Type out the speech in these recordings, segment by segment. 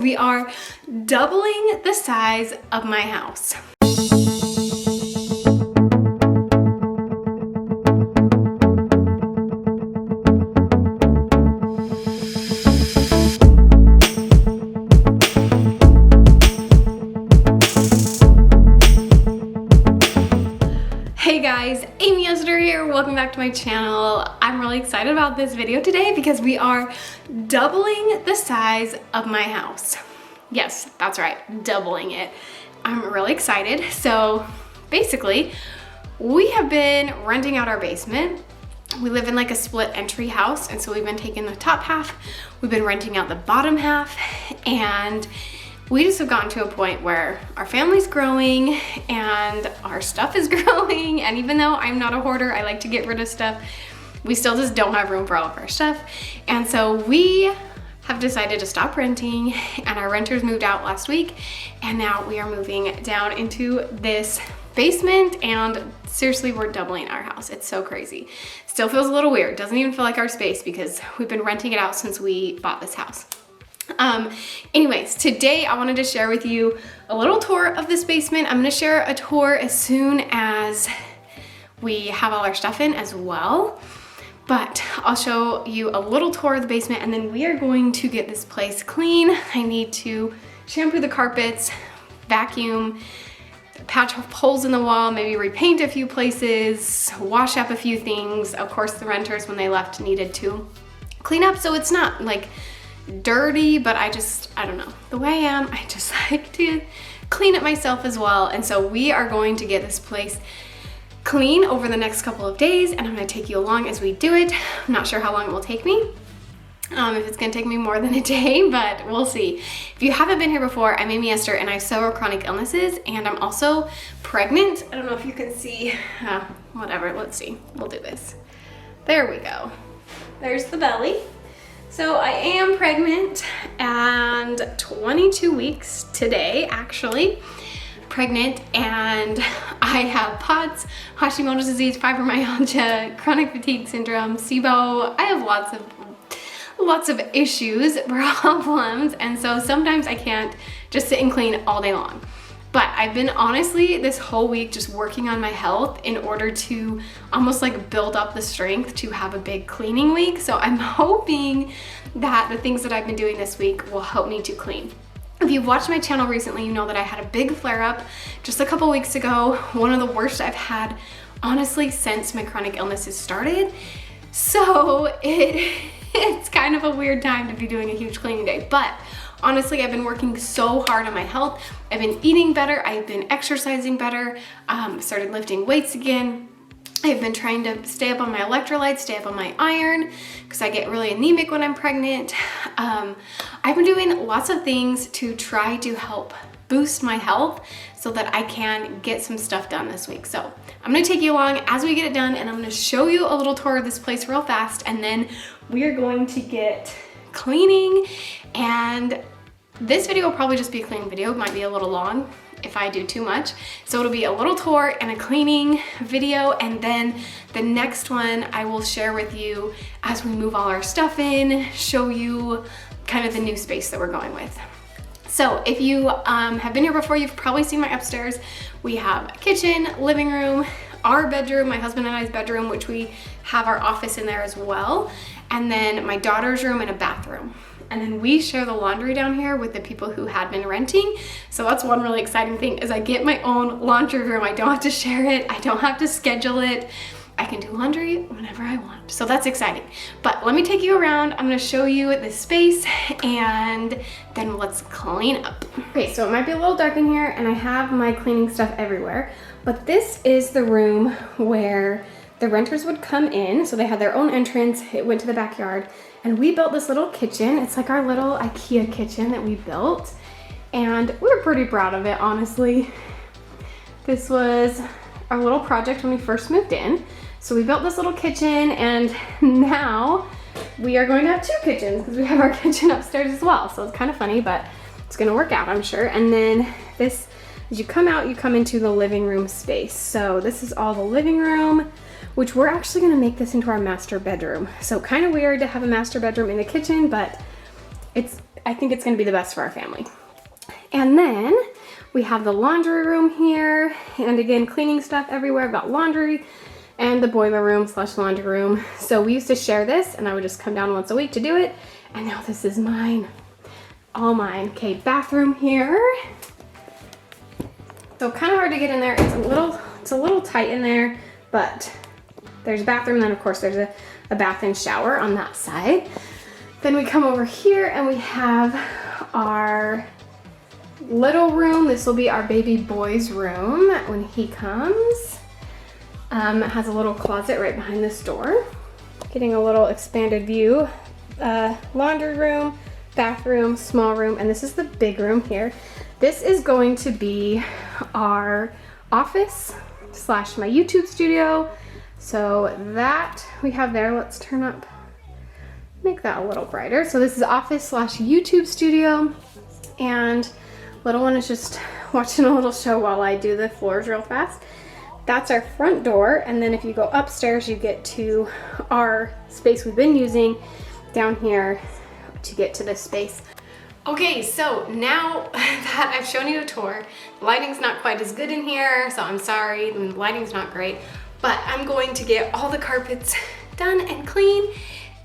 We are doubling the size of my house. Hey guys, Amy Esther here. Welcome back to my channel. I'm really excited about this video today because we are doubling the size of my house. Yes, that's right, doubling it. I'm really excited. So basically, we have been renting out our basement. We live in like a split entry house, and so we've been taking the top half, we've been renting out the bottom half, and we just have gotten to a point where our family's growing and our stuff is growing. And even though I'm not a hoarder, I like to get rid of stuff, we still just don't have room for all of our stuff. And so we have decided to stop renting, and our renters moved out last week. And now we are moving down into this basement, and seriously, we're doubling our house. It's so crazy. Still feels a little weird. Doesn't even feel like our space because we've been renting it out since we bought this house. Anyways, today I wanted to share with you a little tour of this basement. I'm gonna share a tour as soon as we have all our stuff in as well. But I'll show you a little tour of the basement, and then we are going to get this place clean. I need to shampoo the carpets, vacuum, patch holes in the wall, maybe repaint a few places, wash up a few things. Of course, the renters, when they left, needed to clean up, so it's not like dirty, but I don't know. The way I am, I just like to clean it myself as well. And so we are going to get this place clean over the next couple of days, and I'm gonna take you along as we do it. I'm not sure how long it will take me. If it's gonna take me more than a day, but we'll see. If you haven't been here before, I'm Amy Esther, and I have several chronic illnesses, and I'm also pregnant. I don't know if you can see, whatever, let's see. We'll do this. There we go. There's the belly. So I am pregnant and 22 weeks today, actually. Pregnant, and I have POTS, Hashimoto's disease, fibromyalgia, chronic fatigue syndrome, SIBO. I have lots of issues, problems, and so sometimes I can't just sit and clean all day long. But I've been honestly this whole week just working on my health in order to almost like build up the strength to have a big cleaning week. So I'm hoping that the things that I've been doing this week will help me to clean. If you've watched my channel recently, you know that I had a big flare up just a couple weeks ago. One of the worst I've had, honestly, since my chronic illnesses started. So it's kind of a weird time to be doing a huge cleaning day, but honestly, I've been working so hard on my health. I've been eating better, I've been exercising better, started lifting weights again. I've been trying to stay up on my electrolytes, stay up on my iron, because I get really anemic when I'm pregnant. I've been doing lots of things to try to help boost my health so that I can get some stuff done this week. So I'm gonna take you along as we get it done, and I'm gonna show you a little tour of this place real fast, and then we are going to get cleaning. And this video will probably just be a cleaning video. It might be a little long if I do too much. So it'll be a little tour and a cleaning video, and then the next one I will share with you as we move all our stuff in, show you kind of the new space that we're going with. So if you have been here before, you've probably seen my upstairs. We have a kitchen, living room, our bedroom, my husband and I's bedroom, which we have our office in there as well, and then my daughter's room and a bathroom. And then we share the laundry down here with the people who had been renting. So that's one really exciting thing, is I get my own laundry room. I don't have to share it. I don't have to schedule it. I can do laundry whenever I want. So that's exciting. But let me take you around. I'm gonna show you the space, and then let's clean up. Okay, so it might be a little dark in here, and I have my cleaning stuff everywhere, but this is the room where the renters would come in. So they had their own entrance. It went to the backyard. And we built this little kitchen. It's like our little IKEA kitchen that we built. And we were pretty proud of it, honestly. This was our little project when we first moved in. So we built this little kitchen, and now we are going to have two kitchens because we have our kitchen upstairs as well. So it's kind of funny, but it's gonna work out, I'm sure. And then this, as you come out, you come into the living room space. So this is all the living room, which we're actually gonna make this into our master bedroom. So kind of weird to have a master bedroom in the kitchen, but it's I think it's gonna be the best for our family. And then we have the laundry room here, and again, cleaning stuff everywhere. I've got laundry and the boiler room / laundry room. So we used to share this, and I would just come down once a week to do it, and now this is mine, all mine. Okay, bathroom here. So kind of hard to get in there. It's a little tight in there, but there's a bathroom, then of course there's a bath and shower on that side. Then we come over here and we have our little room. This will be our baby boy's room when he comes. It has a little closet right behind this door. Getting a little expanded view. Laundry room, bathroom, small room, and this is the big room here. This is going to be our office / my YouTube studio. So that we have there. Let's turn up, make that a little brighter. So this is office / YouTube studio, and little one is just watching a little show while I do the floors real fast. That's our front door, and then if you go upstairs, you get to our space we've been using down here to get to this space. Okay, so now that I've shown you a tour, the lighting's not quite as good in here, so I'm sorry, the lighting's not great, but I'm going to get all the carpets done and clean,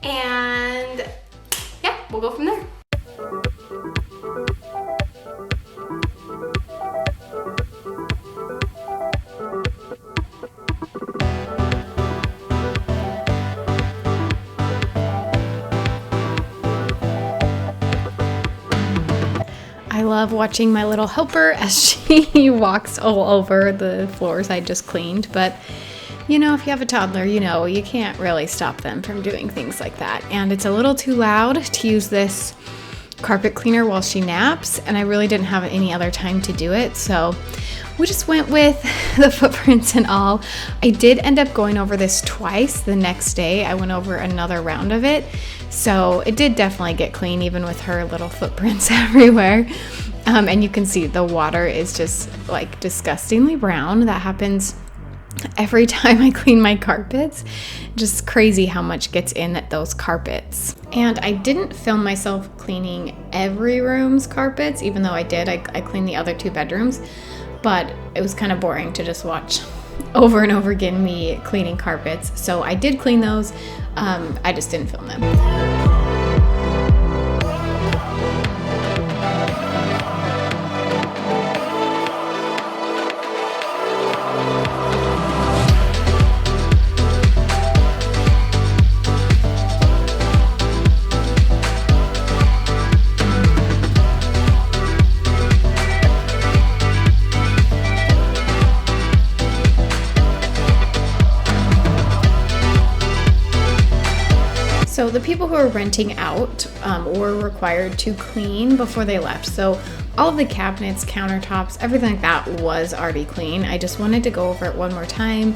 and yeah, we'll go from there. I love watching my little helper as she walks all over the floors I just cleaned, but you know, if you have a toddler, you know, you can't really stop them from doing things like that. And it's a little too loud to use this carpet cleaner while she naps, and I really didn't have any other time to do it, so we just went with the footprints and all. I did end up going over this twice. The next day I went over another round of it, so it did definitely get clean even with her little footprints everywhere. And you can see the water is just like disgustingly brown. That happens every time I clean my carpets. Just crazy how much gets in those carpets. And I didn't film myself cleaning every room's carpets, even though I did. I cleaned the other 2 bedrooms, but it was kind of boring to just watch over and over again me cleaning carpets. So I did clean those. I just didn't film them. So the people who are renting out were required to clean before they left. So all of the cabinets, countertops, everything like that was already clean. I just wanted to go over it one more time,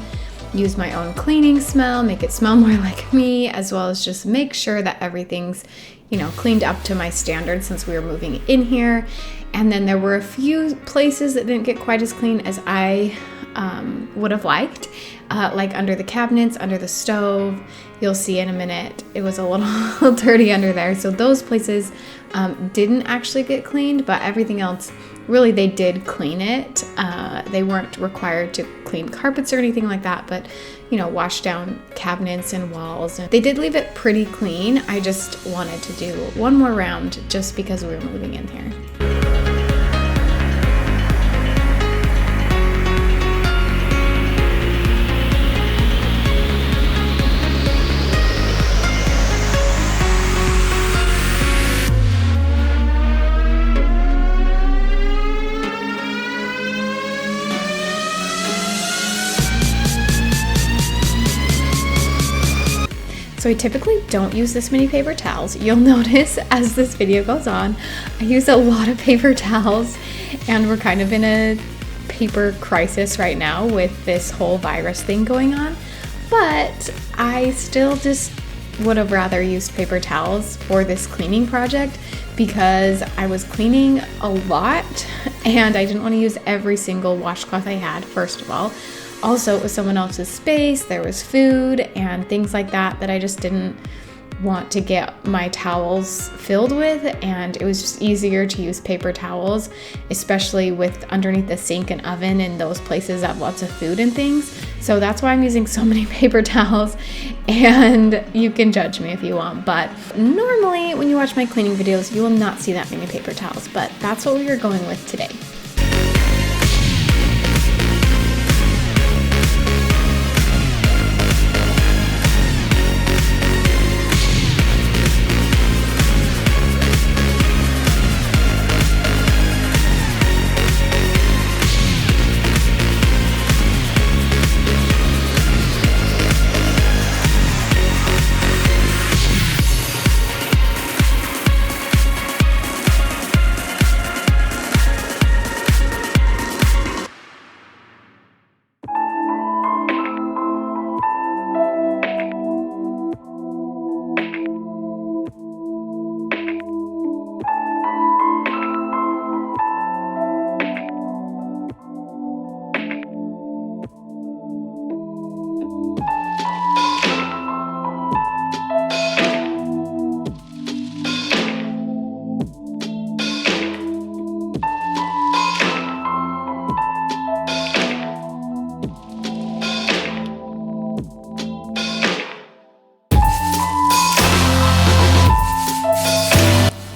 use my own cleaning smell, make it smell more like me, as well as just make sure that everything's, you know, cleaned up to my standards since we were moving in here. And then there were a few places that didn't get quite as clean as I would have liked, like under the cabinets, under the stove. You'll see in a minute, it was a little dirty under there. So those places didn't actually get cleaned, but everything else, really they did clean it. They weren't required to clean carpets or anything like that, but you know, wash down cabinets and walls. And they did leave it pretty clean. I just wanted to do one more round just because we were moving in here. So I typically don't use this many paper towels. You'll notice as this video goes on, I use a lot of paper towels, and we're kind of in a paper crisis right now with this whole virus thing going on. But I still just would have rather used paper towels for this cleaning project because I was cleaning a lot and I didn't want to use every single washcloth I had, first of all. Also, it was someone else's space, there was food and things like that that I just didn't want to get my towels filled with, and it was just easier to use paper towels, especially with underneath the sink and oven and those places that have lots of food and things. So that's why I'm using so many paper towels, and you can judge me if you want, but normally when you watch my cleaning videos, you will not see that many paper towels, but that's what we are going with today.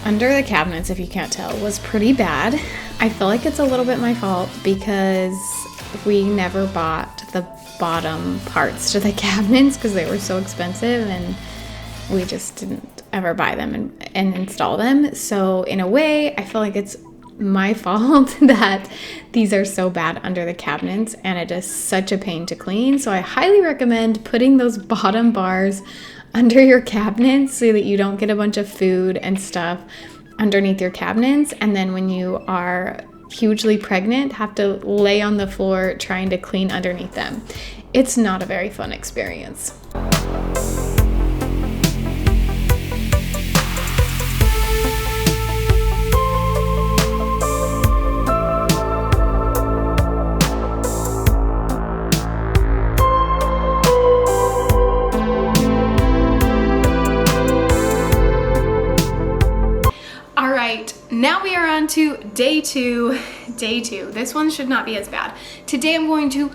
Under the cabinets, if you can't tell, was pretty bad. I feel like it's a little bit my fault because we never bought the bottom parts to the cabinets because they were so expensive, and we just didn't ever buy them and install them. So in a way, I feel like it's my fault that these are so bad under the cabinets, and it is such a pain to clean. So I highly recommend putting those bottom bars under your cabinets so that you don't get a bunch of food and stuff underneath your cabinets, and then when you are hugely pregnant, have to lay on the floor trying to clean underneath them. It's not a very fun experience. Now we are on to day two. This one should not be as bad. Today I'm going to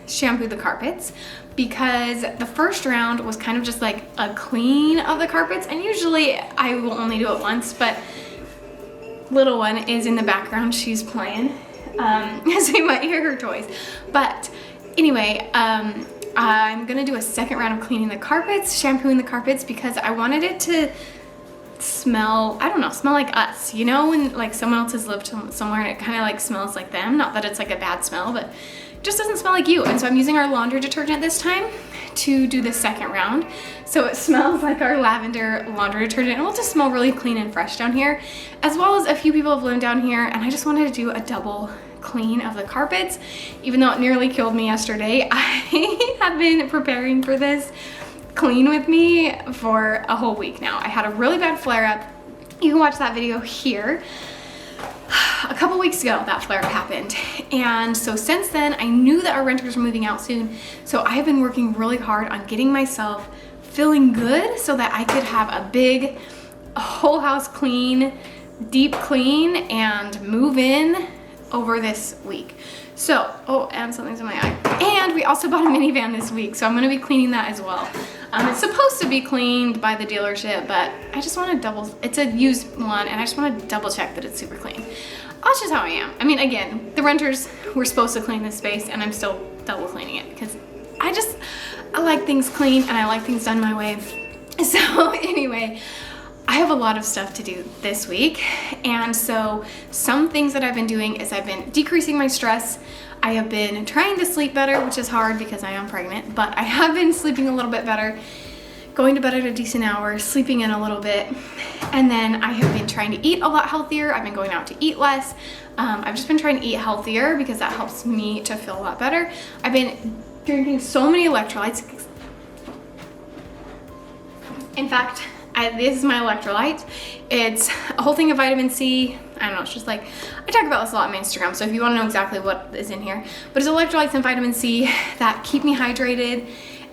shampoo the carpets because the first round was kind of just like a clean of the carpets, and usually I will only do it once, but little one is in the background. She's playing, so you might hear her toys. But anyway, I'm gonna do a second round of cleaning the carpets, shampooing the carpets, because I wanted it to smell, I don't know, smell like us, you know, when like someone else has lived somewhere and it kind of like smells like them. Not that it's like a bad smell, but it just doesn't smell like you. And so I'm using our laundry detergent this time to do the second round, so it smells like our lavender laundry detergent. It will just smell really clean and fresh down here, as well as a few people have lived down here, and I just wanted to do a double clean of the carpets. Even though it nearly killed me yesterday, I have been preparing for this clean with me for a whole week now. I had a really bad flare-up. You can watch that video here. A couple weeks ago that flare-up happened, and so since then I knew that our renters were moving out soon, so I have been working really hard on getting myself feeling good so that I could have a big whole house clean, deep clean, and move in over this week. So, oh, and something's in my eye. And we also bought a minivan this week, so I'm gonna be cleaning that as well. It's supposed to be cleaned by the dealership, but I just want to it's a used one, and I just want to double check that it's super clean. That's just how I am. I mean, again, the renters were supposed to clean this space, and I'm still double cleaning it because I like things clean and I like things done my way. So anyway, I have a lot of stuff to do this week, and so some things that I've been doing is I've been decreasing my stress. I have been trying to sleep better, which is hard because I am pregnant, but I have been sleeping a little bit better, going to bed at a decent hour, sleeping in a little bit, and then I have been trying to eat a lot healthier. I've been going out to eat less. I've just been trying to eat healthier because that helps me to feel a lot better. I've been drinking so many electrolytes. In fact, this is my electrolyte. It's a whole thing of vitamin C. I don't know, it's just like, I talk about this a lot on my Instagram, so if you want to know exactly what is in here, but it's electrolytes and vitamin C that keep me hydrated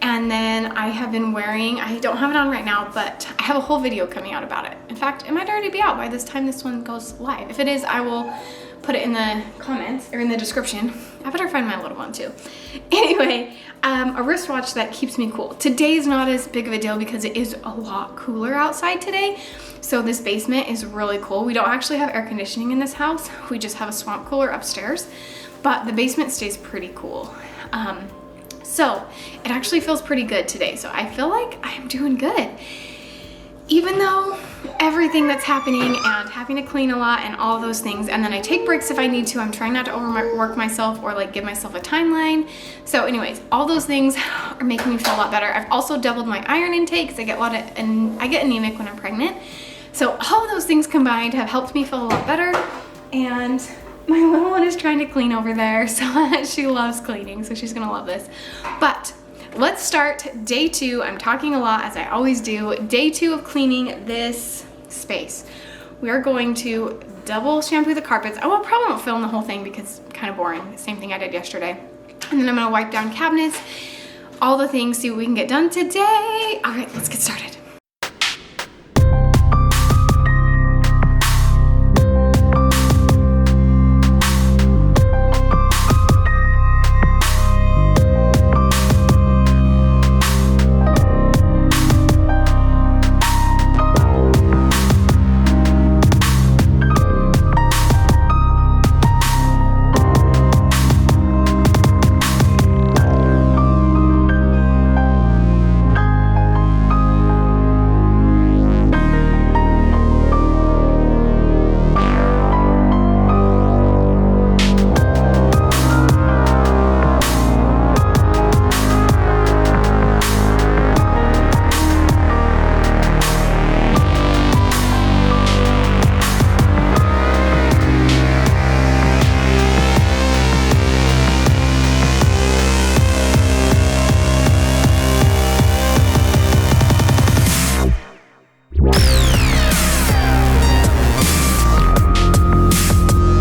And then I have been wearing, I don't have it on right now, but I have a whole video coming out about it. In fact, it might already be out by this time this one goes live. If it is, I will put it in the comments or in the description. I better find my little one too. Anyway, a wristwatch that keeps me cool. Today's not as big of a deal because it is a lot cooler outside today. So this basement is really cool. We don't actually have air conditioning in this house. We just have a swamp cooler upstairs, but the basement stays pretty cool. So it actually feels pretty good today. So I feel like I'm doing good. Even though everything that's happening and having to clean a lot and all those things, and then I take breaks if I need to. I'm trying not to overwork myself or like give myself a timeline. So anyways, all those things are making me feel a lot better. I've also doubled my iron intake because I get I get anemic when I'm pregnant. So all of those things combined have helped me feel a lot better. And my little one is trying to clean over there, so she loves cleaning, so she's gonna love this. But let's start day 2. I'm talking a lot as I always do. Day 2 of cleaning this space. We are going to double shampoo the carpets. I probably won't film the whole thing because it's kind of boring. Same thing I did yesterday. And then I'm gonna wipe down cabinets, all the things, see what we can get done today. All right, let's get started.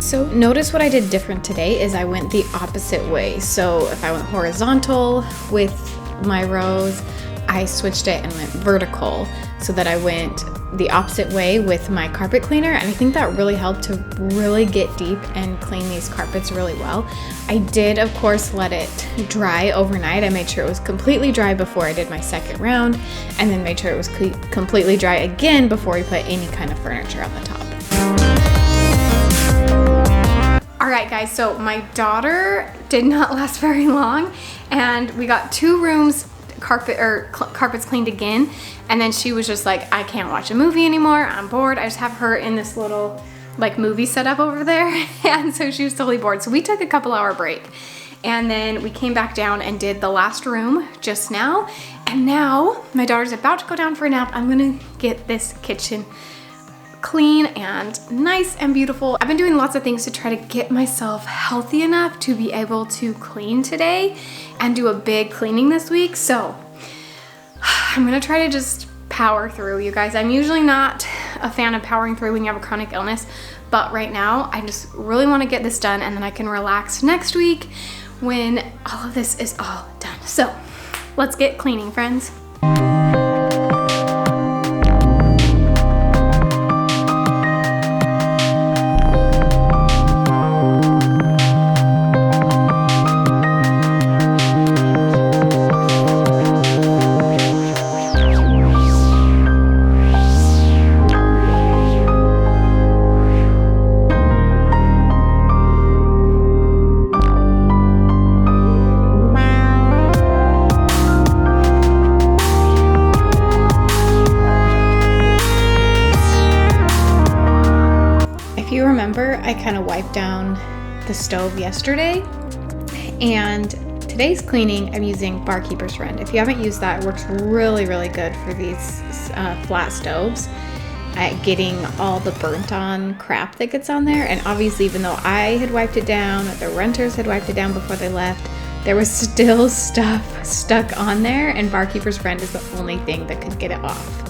So notice what I did different today is I went the opposite way. So if I went horizontal with my rows, I switched it and went vertical so that I went the opposite way with my carpet cleaner. And I think that really helped to really get deep and clean these carpets really well. I did, of course, let it dry overnight. I made sure it was completely dry before I did my second round, and then made sure it was completely dry again before we put any kind of furniture on the top. All right, guys, so my daughter did not last very long, and we got 2 rooms carpets cleaned again, and then she was just like, I can't watch a movie anymore, I'm bored. I just have her in this little like movie setup over there, and so she was totally bored. So we took a couple-hour break, and then we came back down and did the last room just now, and now my daughter's about to go down for a nap. I'm gonna get this kitchen clean and nice and beautiful. I've been doing lots of things to try to get myself healthy enough to be able to clean today and do a big cleaning this week. So I'm gonna try to just power through, you guys. I'm usually not a fan of powering through when you have a chronic illness, but right now I just really want to get this done, and then I can relax next week when all of this is all done. So let's get cleaning, friends. I kind of wiped down the stove yesterday, and today's cleaning I'm using Barkeeper's Friend. If you haven't used that, it works really good for these flat stoves at getting all the burnt on crap that gets on there. And obviously, even though I had wiped it down, the renters had wiped it down before they left, there was still stuff stuck on there, and Barkeeper's Friend is the only thing that could get it off.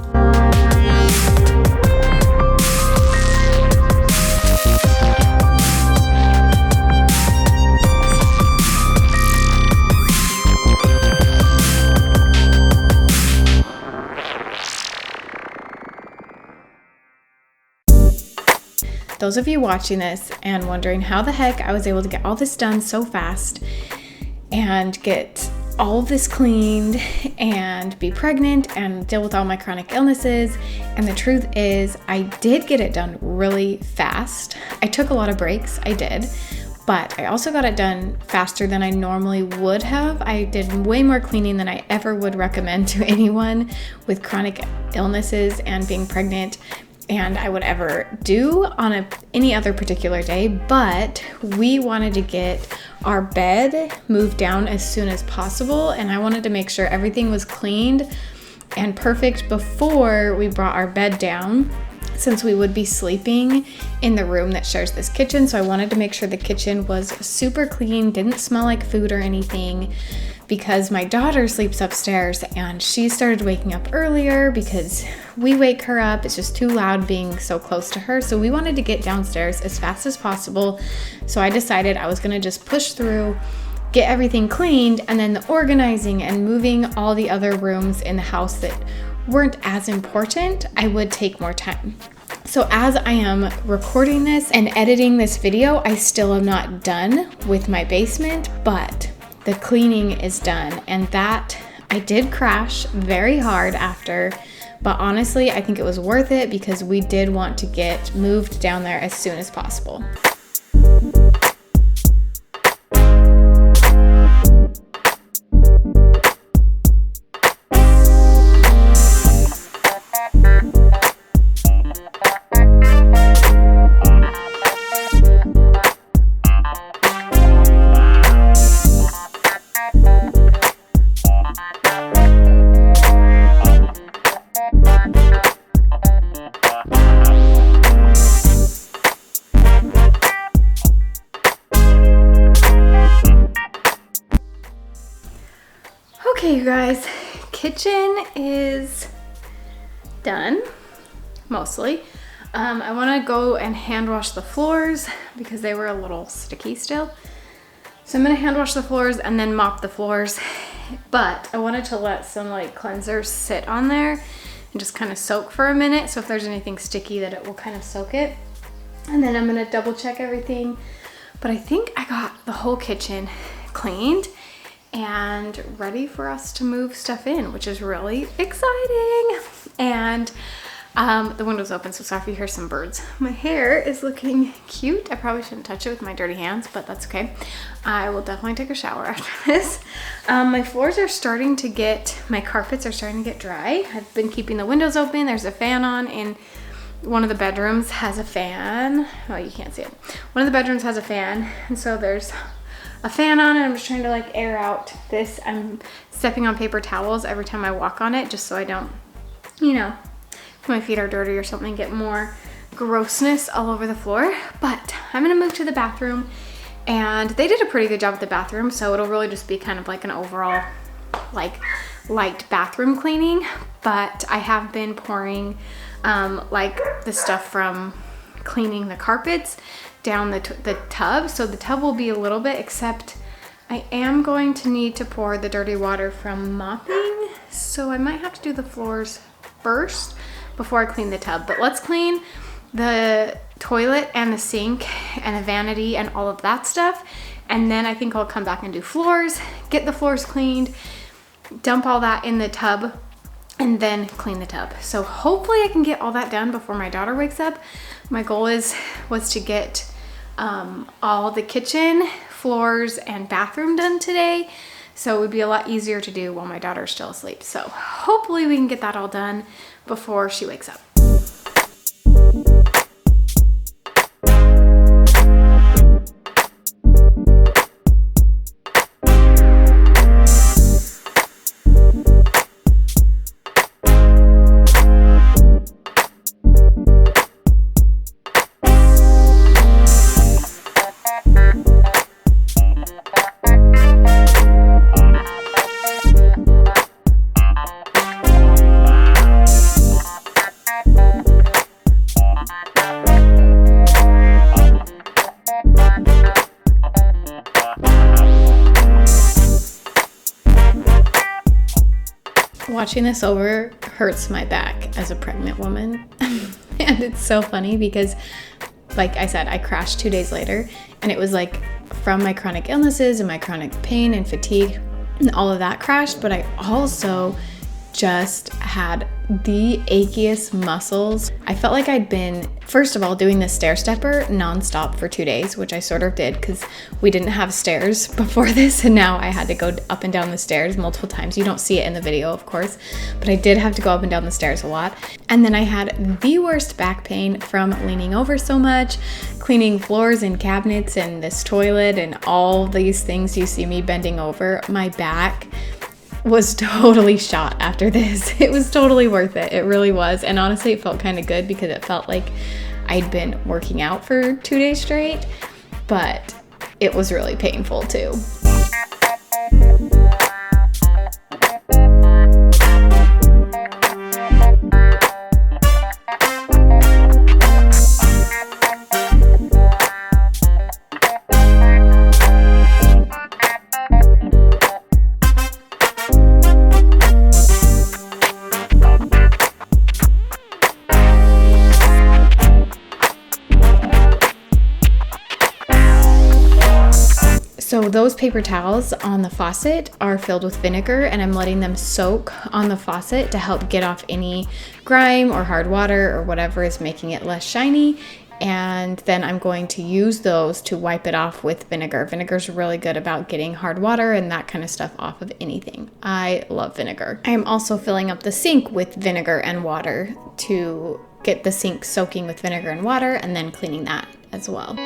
those of you watching this and wondering how the heck I was able to get all this done so fast and get all of this cleaned and be pregnant and deal with all my chronic illnesses. And the truth is, I did get it done really fast. I took a lot of breaks, I did, but I also got it done faster than I normally would have. I did way more cleaning than I ever would recommend to anyone with chronic illnesses and being pregnant and I would ever do on any other particular day, but we wanted to get our bed moved down as soon as possible, and I wanted to make sure everything was cleaned and perfect before we brought our bed down, since we would be sleeping in the room that shares this kitchen. So I wanted to make sure the kitchen was super clean, didn't smell like food or anything, because my daughter sleeps upstairs and she started waking up earlier because we wake her up. It's just too loud being so close to her. So we wanted to get downstairs as fast as possible. So I decided I was gonna just push through, get everything cleaned, and then the organizing and moving all the other rooms in the house that weren't as important, I would take more time. So as I am recording this and editing this video, I still am not done with my basement, but the cleaning is done, and that I did crash very hard after, but honestly, I think it was worth it because we did want to get moved down there as soon as possible. Okay, you guys, kitchen is done, mostly. I want to go and hand wash the floors because they were a little sticky still. So I'm going to hand wash the floors and then mop the floors. But I wanted to let some like cleansers sit on there and just kind of soak for a minute. So if there's anything sticky, that it will kind of soak it. And then I'm going to double check everything. But I think I got the whole kitchen cleaned and ready for us to move stuff in, which is really exciting. And the window's open, so sorry if you hear some birds. My hair is looking cute. I probably shouldn't touch it with my dirty hands, but that's okay. I will definitely take a shower after this. My floors are starting to get, my carpets are starting to get dry. I've been keeping the windows open. There's a fan on in one of the bedrooms, has a fan. Oh, you can't see it. One of the bedrooms has a fan, and so there's a fan on, and I'm just trying to like air out this. I'm stepping on paper towels every time I walk on it, just so I don't, you know, if my feet are dirty or something, get more grossness all over the floor. But I'm gonna move to the bathroom, and they did a pretty good job with the bathroom, so it'll really just be kind of like an overall like light bathroom cleaning. But I have been pouring like the stuff from cleaning the carpets down the tub, so the tub will be a little bit, except I am going to need to pour the dirty water from mopping, so I might have to do the floors first before I clean the tub. But let's clean the toilet and the sink and the vanity and all of that stuff, and then I think I'll come back and do floors, get the floors cleaned, dump all that in the tub, and then clean the tub. So hopefully I can get all that done before my daughter wakes up. My goal was to get all the kitchen, floors, and bathroom done today, so it would be a lot easier to do while my daughter's still asleep. So hopefully we can get that all done before she wakes up. Watching this over hurts my back as a pregnant woman. And it's so funny because like I said, I crashed 2 days later, and it was like from my chronic illnesses and my chronic pain and fatigue and all of that crashed, but I also just had the achiest muscles. I felt like I'd been, first of all, doing the stair stepper nonstop for 2 days, which I sort of did because we didn't have stairs before this, and now I had to go up and down the stairs multiple times. You don't see it in the video, of course, but I did have to go up and down the stairs a lot. And then I had the worst back pain from leaning over so much, cleaning floors and cabinets and this toilet and all these things you see me bending over. My back was totally shot after this. It was totally worth it. It really was. And honestly, it felt kind of good because it felt like I'd been working out for 2 days straight, but it was really painful too. So those paper towels on the faucet are filled with vinegar, and I'm letting them soak on the faucet to help get off any grime or hard water or whatever is making it less shiny. And then I'm going to use those to wipe it off with vinegar. Vinegar's really good about getting hard water and that kind of stuff off of anything. I love vinegar. I am also filling up the sink with vinegar and water to get the sink soaking with vinegar and water, and then cleaning that as well.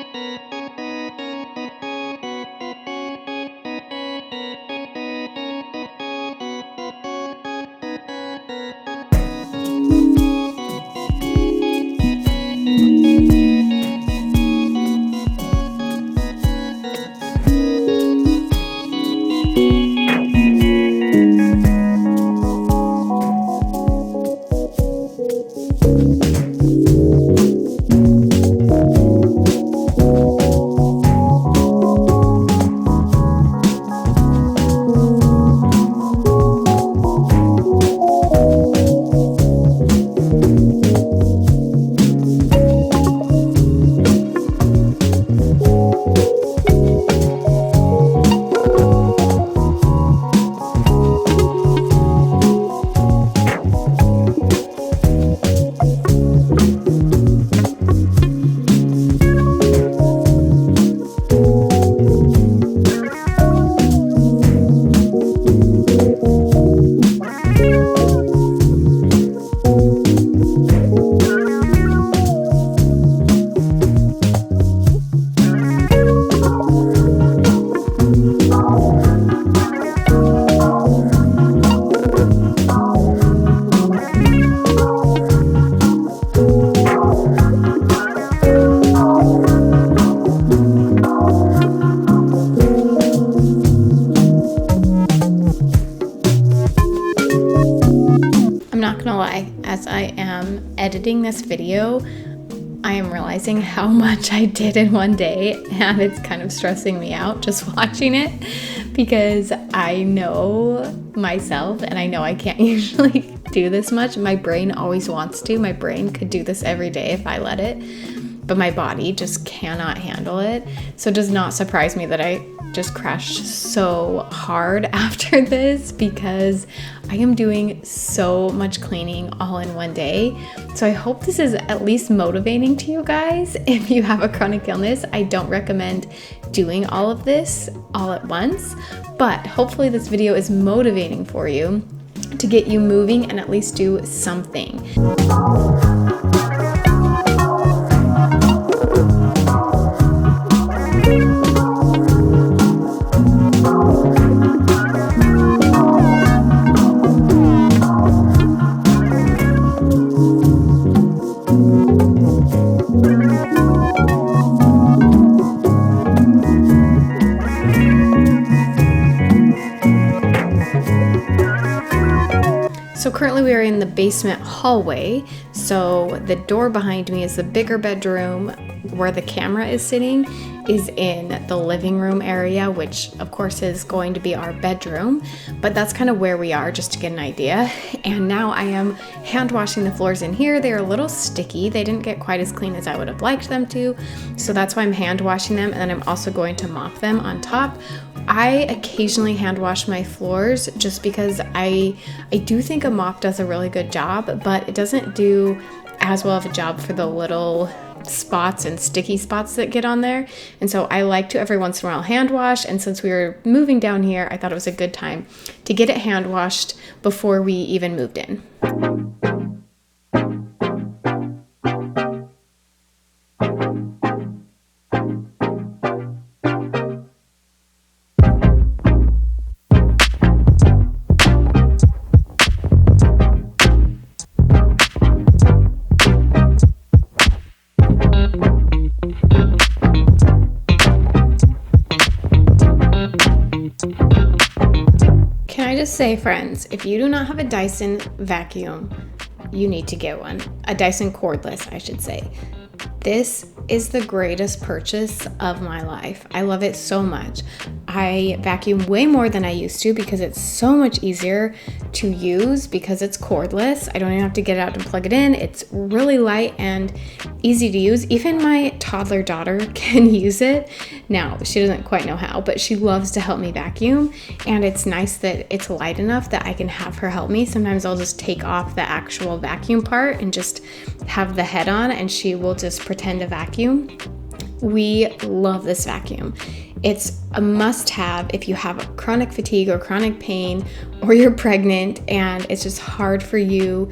As I am editing this video, I am realizing how much I did in one day, and it's kind of stressing me out just watching it because I know myself and I know I can't usually do this much. My brain always wants to. My brain could do this every day if I let it, but my body just cannot handle it. So it does not surprise me that I just crashed so hard after this because I am doing so much cleaning all in one day. So I hope this is at least motivating to you guys. If you have a chronic illness, I don't recommend doing all of this all at once, but hopefully this video is motivating for you to get you moving and at least do something. So currently we are in the basement hallway. So the door behind me is the bigger bedroom where the camera is sitting is in the living room area, which of course is going to be our bedroom, but that's kind of where we are, just to get an idea. And now I am hand washing the floors in here. They're a little sticky. They didn't get quite as clean as I would have liked them to, so that's why I'm hand washing them, and then I'm also going to mop them on top. I occasionally hand wash my floors just because I do think a mop does a really good job, but it doesn't do as well of a job for the little spots and sticky spots that get on there. And so I like to every once in a while hand wash, and since we were moving down here, I thought it was a good time to get it hand washed before we even moved in. Can I just say, friends, if you do not have a Dyson vacuum, you need to get one. A Dyson cordless, I should say. This is the greatest purchase of my life. I love it so much. I vacuum way more than I used to because it's so much easier to use because it's cordless. I don't even have to get it out and plug it in. It's really light and easy to use. Even my toddler daughter can use it. Now, she doesn't quite know how, but she loves to help me vacuum. And it's nice that it's light enough that I can have her help me. Sometimes I'll just take off the actual vacuum part and just have the head on, and she will just pretend to vacuum. We love this vacuum. It's a must-have if you have chronic fatigue or chronic pain, or you're pregnant and it's just hard for you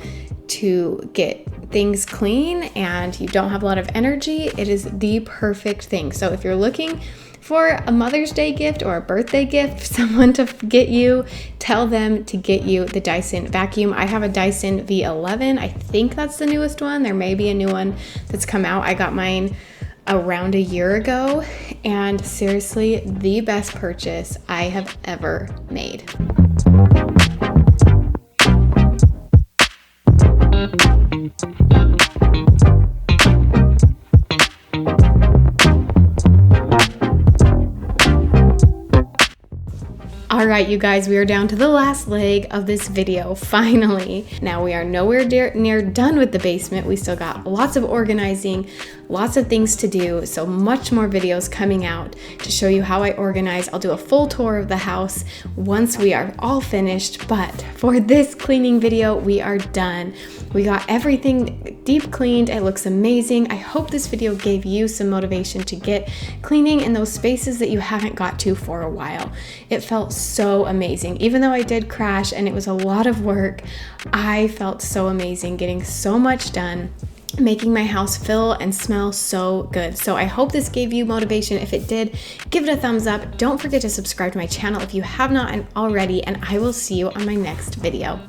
to get things clean and you don't have a lot of energy. It is the perfect thing. So if you're looking for a Mother's Day gift or a birthday gift, someone to get you, tell them to get you the Dyson vacuum. I have a Dyson V11. I think that's the newest one. There may be a new one that's come out. I got mine around a year ago, and seriously, the best purchase I have ever made. All right, you guys, we are down to the last leg of this video, finally. Now we are nowhere near done with the basement. We still got lots of organizing, lots of things to do, so much more videos coming out to show you how I organize. I'll do a full tour of the house once we are all finished, but for this cleaning video, we are done. We got everything deep cleaned. It looks amazing. I hope this video gave you some motivation to get cleaning in those spaces that you haven't got to for a while. It felt so amazing. Even though I did crash and it was a lot of work, I felt so amazing getting so much done, making my house feel and smell so good. So I hope this gave you motivation. If it did, give it a thumbs up. Don't forget to subscribe to my channel if you have not already, and I will see you on my next video.